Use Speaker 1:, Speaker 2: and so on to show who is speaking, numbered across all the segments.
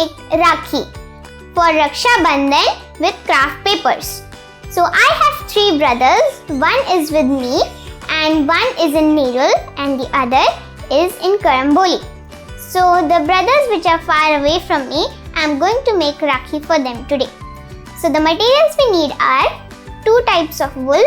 Speaker 1: make Rakhi for Raksha Bandhan with craft papers. So I have 3 brothers. One is with me and one is in Nerul and the other is in Karamboli. So the brothers which are far away from me, I am going to make Rakhi for them today. So the materials we need are 2 types of wool,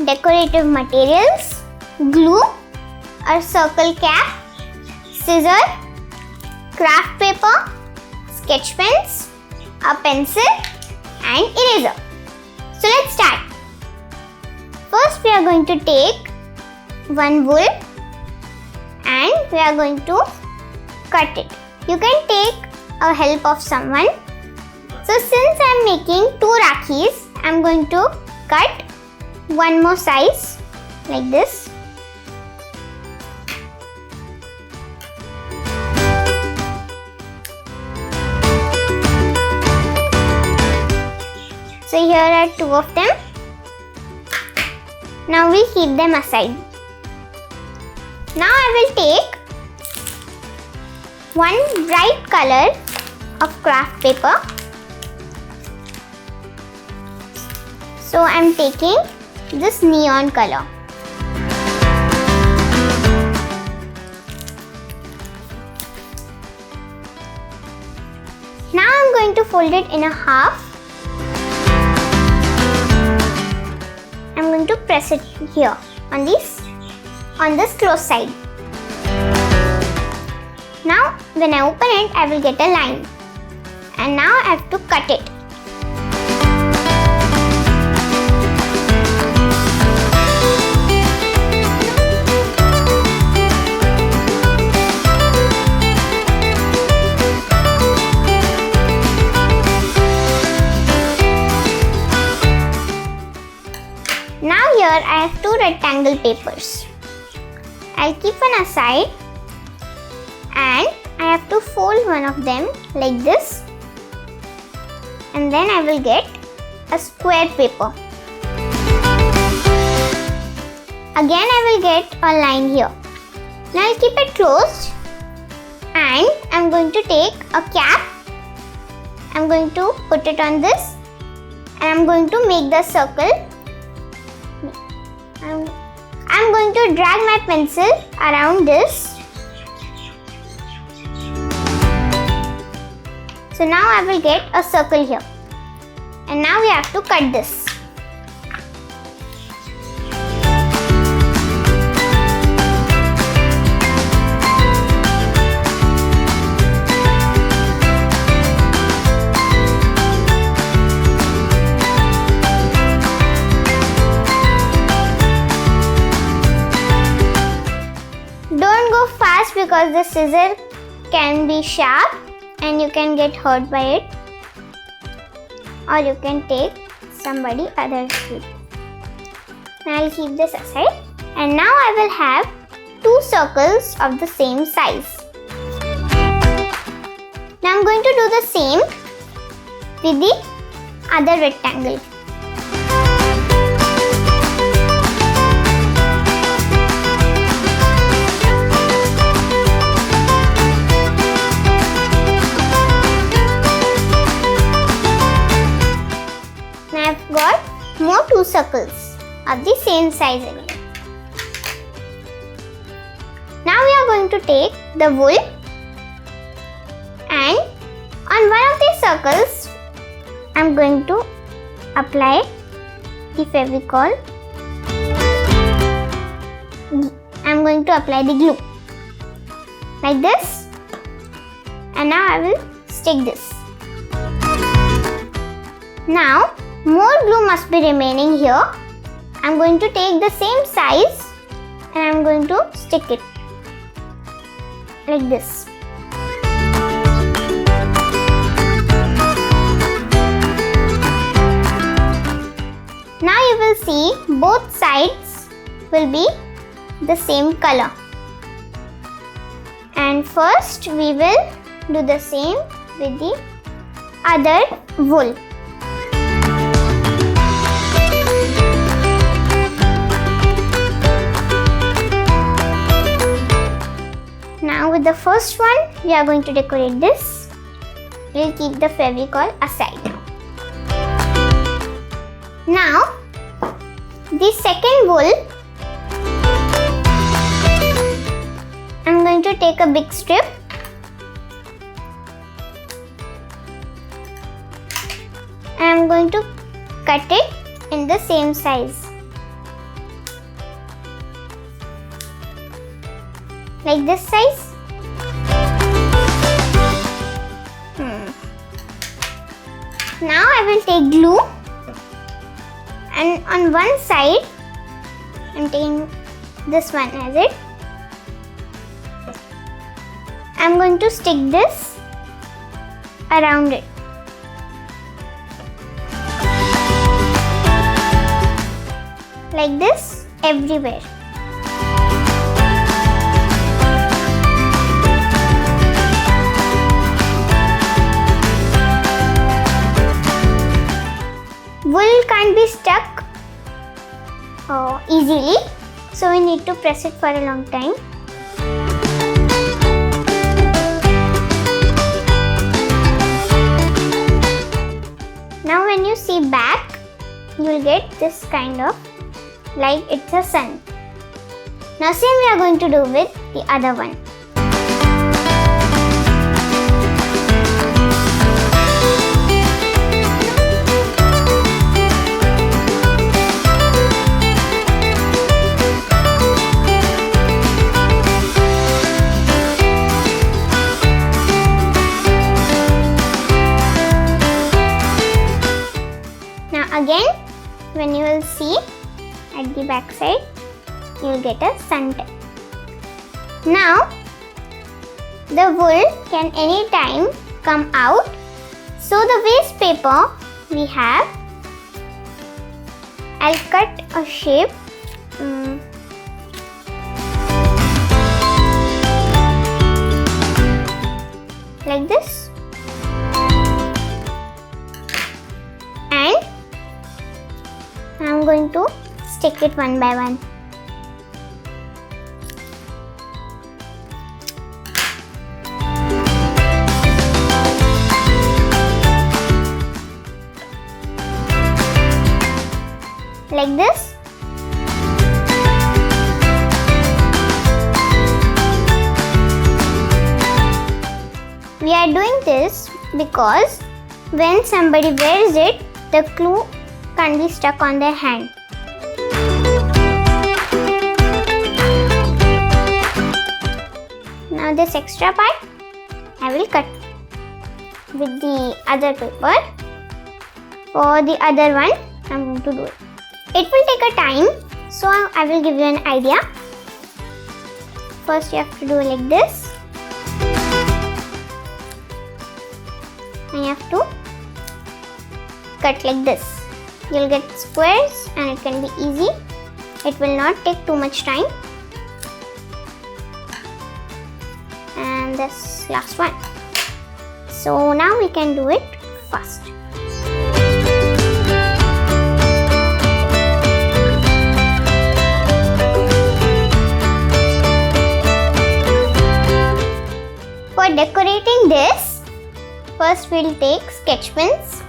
Speaker 1: decorative materials, glue, a circle cap, scissor, craft paper, sketch pens, a pencil and eraser. So let's start. First we are going to take one wool and we are going to cut it. You can take a help of someone. So since I am making 2 Rakhis, I am going to cut one more size like this. So here are 2 of them. Now we'll keep them aside. Now I will take one bright color of craft paper. So I am taking this neon color. Now I am going to fold it in a half. I am going to press it here on this close side. Now when I open it, I will get a line. And now I have to cut it. Now here I have 2 rectangle papers. I'll keep one aside and I have to fold one of them like this, and then I will get a square paper. Again I will get a line here. Now I'll keep it closed and I'm going to take a cap. I'm going to put it on this and I'm going to make the circle. I'm going to drag my pencil around this. So now I will get a circle here. And now we have to cut this. Don't go fast because the scissor can be sharp and you can get hurt by it, or you can take somebody else's food. Now I'll keep this aside and now I will have 2 circles of the same size. Now I'm going to do the same with the other rectangle. I've got more 2 circles of the same size again. Now we are going to take the wool and on one of these circles I am going to apply the Fevicol. I am going to apply the glue like this, and now I will stick this. Now more glue must be remaining here. I am going to take the same size and I am going to stick it like this. Now you will see both sides will be the same color. And first we will do the same with the other wool. Now with the first one, we are going to decorate this. we'll keep the Fevicol aside. Now, the second wool, I'm going to take a big strip and I'm going to cut it in the same size. Like this size. Now I will take glue and on one side I'm taking this one as it. I'm going to stick this around it. Like this everywhere. Wool can't be stuck easily, so we need to press it for a long time. Now when you see back, you will get this kind of like it's a sun. Now same we are going to do with the other one. Again, when you will see at the back side, you will get a sun type. Now, the wool can anytime come out. So the waste paper we have, I'll cut a shape. Like this. And I'm going to stick it one by one. Like this. We are doing this because when somebody wears it, the glue can't be stuck on their hand. Now this extra part I will cut with the other paper. For the other one I'm going to do it. It will take a time, so I will give you an idea. First you have to do like this. And you have to cut like this. You'll get squares and it can be easy. It will not take too much time. And this last one. So now we can do it fast. For decorating this, first we'll take sketch pens.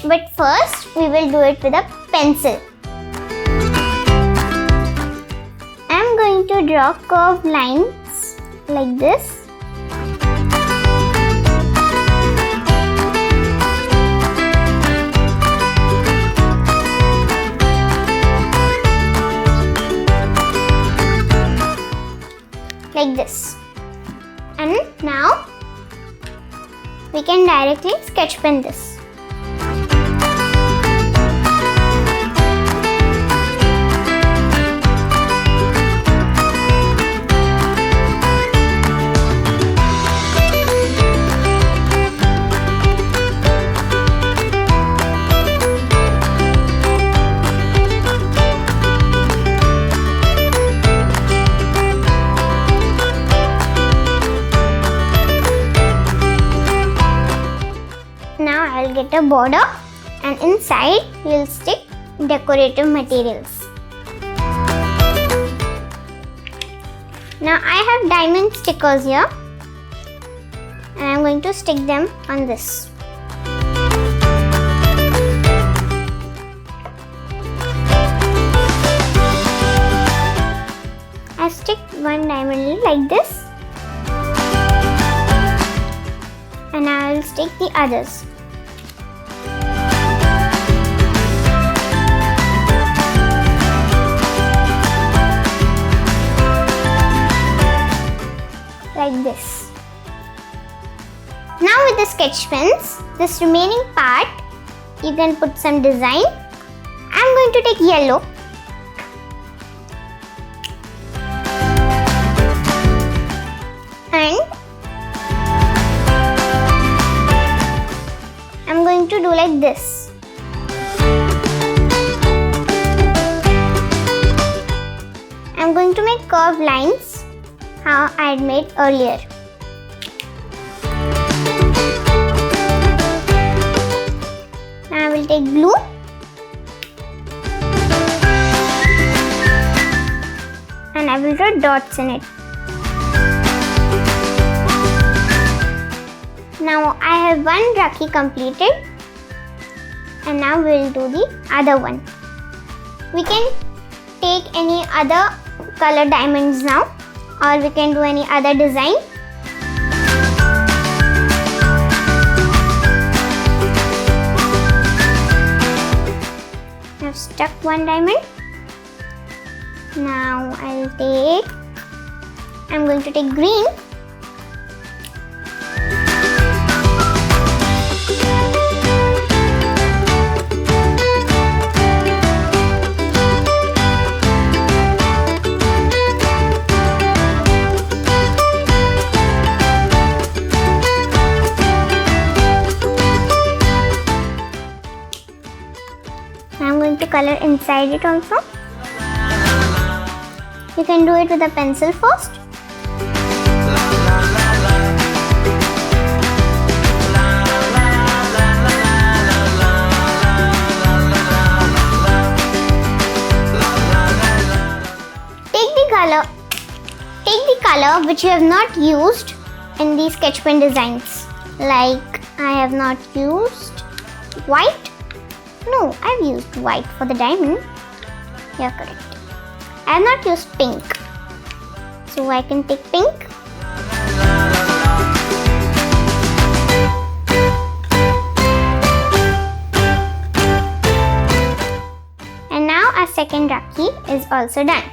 Speaker 1: But first, we will do it with a pencil. I am going to draw curved lines like this. Like this. And now, we can directly sketch pen this. I'll get a border and inside we'll stick decorative materials. Now I have diamond stickers here. and I'm going to stick them on this. I stick one diamond like this, and I will stick the others. Like this. Now with the sketch pens, this remaining part, you can put some design. I'm going to take yellow. And I'm going to do like this. I'm going to make curved lines how I had made earlier. Now I will take glue and I will draw dots in it. Now I have one Rakhi completed, and now we will do the other one. We can take any other color diamonds now, or we can do any other design. I've stuck one diamond. Now I'm going to take green. I'm going to color inside it also. You can do it with a pencil first. Take the color which you have not used in these sketch pen designs. Like I have not used white. No, I've used white for the diamond. You're correct. I have not used pink. So I can take pink. And now our second Rakhi is also done.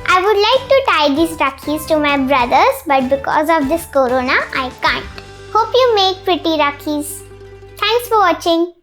Speaker 1: I would like to tie these Rakhis to my brothers, but because of this corona, I can't. Hope you make pretty Rakhis. Thanks for watching.